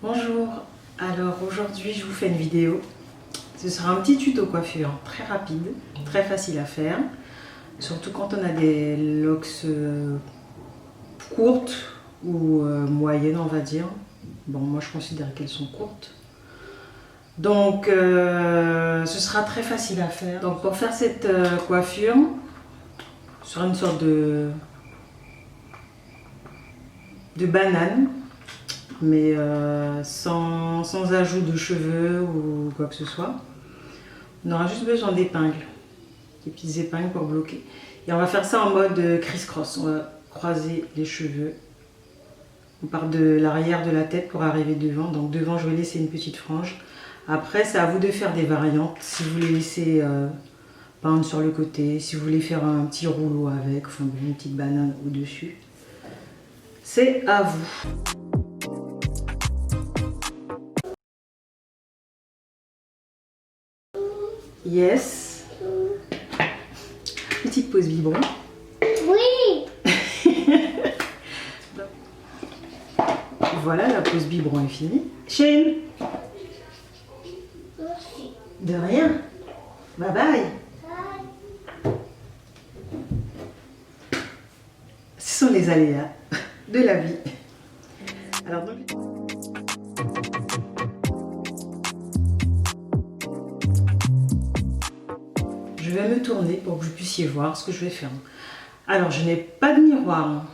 Bonjour, alors aujourd'hui je vous fais une vidéo. Ce sera un petit tuto coiffure très rapide, très facile à faire. Surtout quand on a des locks courtes ou moyennes on va dire. Bon moi je considère qu'elles sont courtes. Donc ce sera très facile à faire. Donc pour faire cette coiffure, sur une sorte de banane, mais sans ajout de cheveux ou quoi que ce soit. On aura juste besoin d'épingles, des petites épingles pour bloquer. Et on va faire ça en mode criss-cross. On va croiser les cheveux. On part de l'arrière de la tête pour arriver devant. Donc devant, je vais laisser une petite frange. Après, c'est à vous de faire des variantes. Si vous voulez laisser peindre sur le côté, si vous voulez faire un petit rouleau avec, enfin une petite banane au-dessus. C'est à vous. Yes. Petite pause biberon. Oui. Voilà, la pause biberon est finie. Shane. Merci. De rien. Bye bye. Ce sont les aléas de la vie. Alors donc, je vais me tourner pour que vous puissiez voir ce que je vais faire. Alors je n'ai pas de miroir.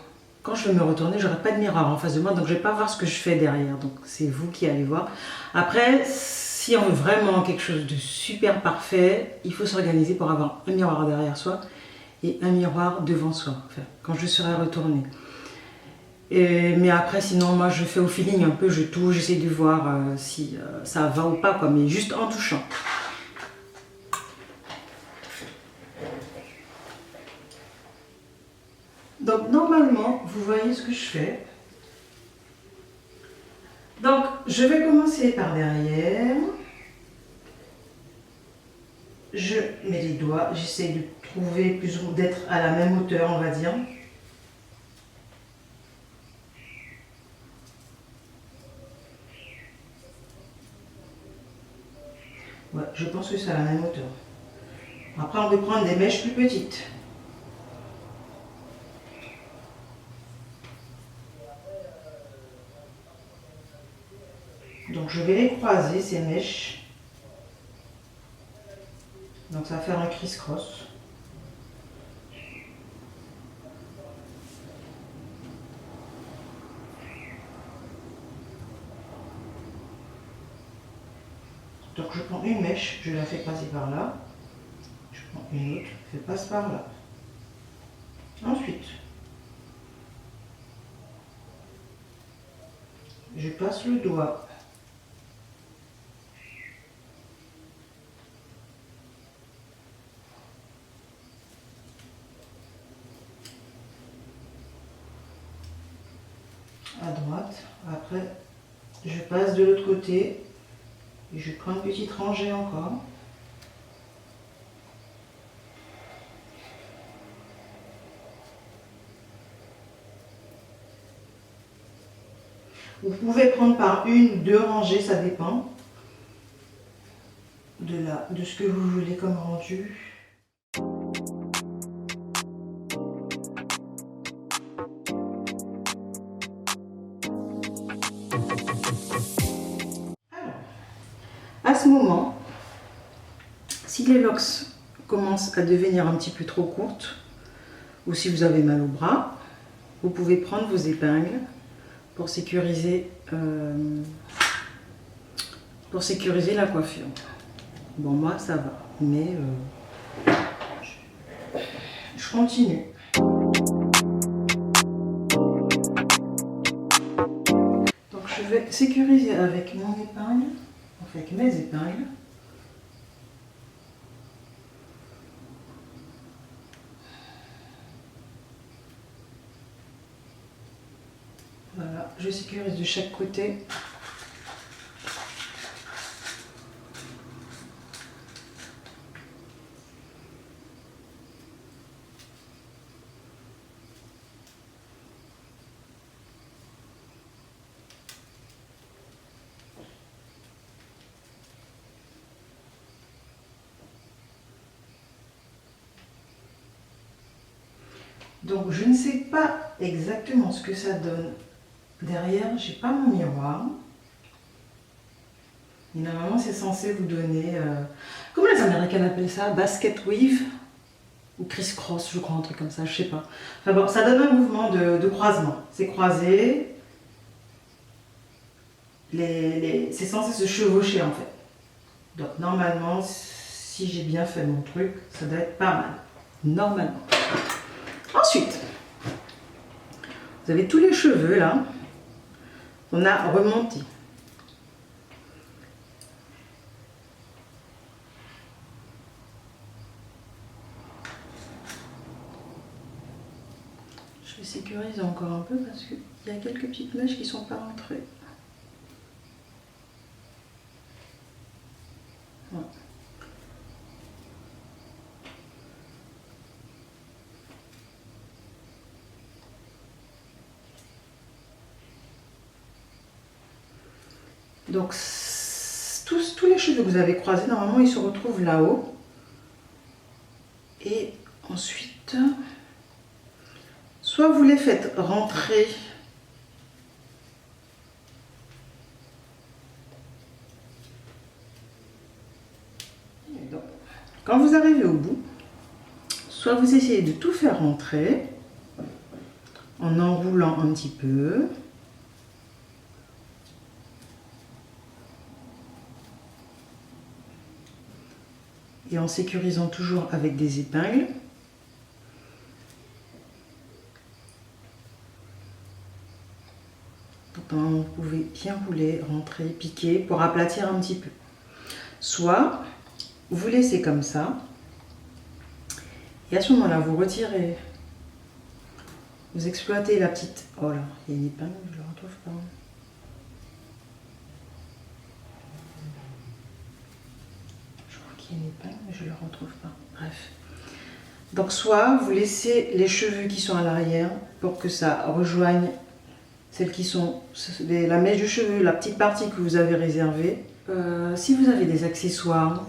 Quand je vais me retourner, j'aurai pas de miroir en face de moi, donc je vais pas voir ce que je fais derrière. Donc c'est vous qui allez voir. Après, si on veut vraiment quelque chose de super parfait, il faut s'organiser pour avoir un miroir derrière soi et un miroir devant soi, enfin, quand je serai retournée. Mais après, sinon, moi, je fais au feeling un peu, je touche, j'essaie de voir si ça va ou pas, quoi, mais juste en touchant. Donc, normalement, vous voyez ce que je fais. Donc, je vais commencer par derrière. Je mets les doigts, j'essaie de trouver plus ou moins, d'être à la même hauteur, on va dire. Ouais, je pense que c'est à la même hauteur. Après, on peut prendre des mèches plus petites. Donc, je vais les croiser, ces mèches. Donc, ça va faire un criss-cross. Donc, je prends une mèche, je la fais passer par là. Je prends une autre, je passe par là. Ensuite, je passe le doigt. À droite. Après, je passe de l'autre côté. Et je prends une petite rangée encore. Vous pouvez prendre par une ou deux rangées, ça dépend de ce que vous voulez comme rendu. Alors, à ce moment, si les locks commencent à devenir un petit peu trop courtes, ou si vous avez mal au bras, vous pouvez prendre vos épingles pour sécuriser la coiffure. Bon, moi ça va, mais je continue. Donc je vais sécuriser avec mon épingle, avec mes épingles. Voilà, je sécurise de chaque côté. Donc je ne sais pas exactement ce que ça donne derrière, j'ai pas mon miroir. Et normalement c'est censé vous donner, comment les Américains appellent ça, basket weave ou criss-cross, je crois, un truc comme ça, je sais pas. Enfin bon, ça donne un mouvement de croisement. C'est croisé, c'est censé se chevaucher en fait. Donc normalement, si j'ai bien fait mon truc, ça doit être pas mal. Normalement. Ensuite, vous avez tous les cheveux là, on a remonté. Je vais sécuriser encore un peu parce qu'il y a quelques petites mèches qui ne sont pas rentrées. Voilà. Donc tous les cheveux que vous avez croisés, normalement ils se retrouvent là-haut. Et ensuite, soit vous les faites rentrer donc, quand vous arrivez au bout, soit vous essayez de tout faire rentrer en enroulant un petit peu. Et en sécurisant toujours avec des épingles. Pourtant, vous pouvez bien rouler, rentrer, piquer pour aplatir un petit peu. Soit vous laissez comme ça. Et à ce moment-là, vous retirez. Vous exploitez la petite... Oh là, il y a une épingle, je ne la retrouve pas. Une épingle, mais je ne le retrouve pas. Bref. Donc soit vous laissez les cheveux qui sont à l'arrière pour que ça rejoigne celles qui sont la mèche de cheveux, la petite partie que vous avez réservée. Si vous avez des accessoires,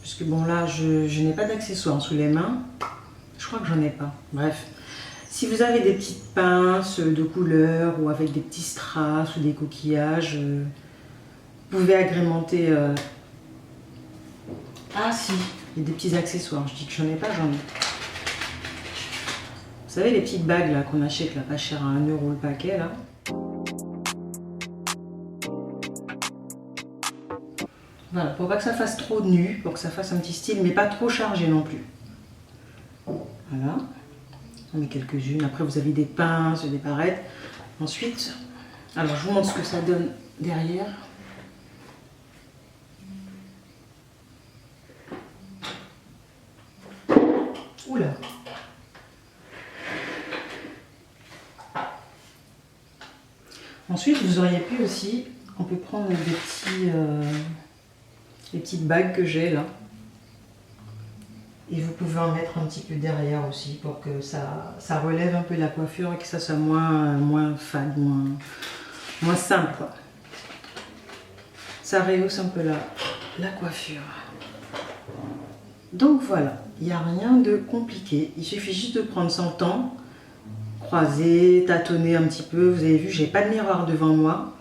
puisque bon là je n'ai pas d'accessoires sous les mains, je crois que j'en ai pas. Bref. Si vous avez des petites pinces de couleur ou avec des petits strass ou des coquillages, vous pouvez agrémenter. Ah si, il y a des petits accessoires. Je dis que j'en ai pas, j'en ai. Vous savez les petites bagues là qu'on achète là, pas cher à 1 € le paquet là. Voilà, pour pas que ça fasse trop nu, pour que ça fasse un petit style, mais pas trop chargé non plus. Voilà. J'en mets quelques-unes. Après vous avez des pinces, des barrettes. Ensuite, alors je vous montre ce que ça donne derrière. Oula. Ensuite, vous auriez pu aussi, on peut prendre des petites bagues que j'ai là. Et vous pouvez en mettre un petit peu derrière aussi pour que ça relève un peu la coiffure et que ça soit moins fade, moins simple, quoi. Ça rehausse un peu la coiffure. Donc voilà, il n'y a rien de compliqué. Il suffit juste de prendre son temps, croiser, tâtonner un petit peu. Vous avez vu, j'ai pas de miroir devant moi.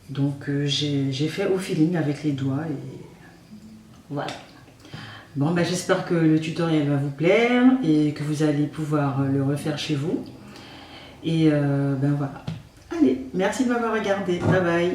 Donc j'ai fait au feeling avec les doigts et voilà. Bon, ben, j'espère que le tutoriel va vous plaire et que vous allez pouvoir le refaire chez vous. Et ben voilà. Allez, merci de m'avoir regardé. Bye bye.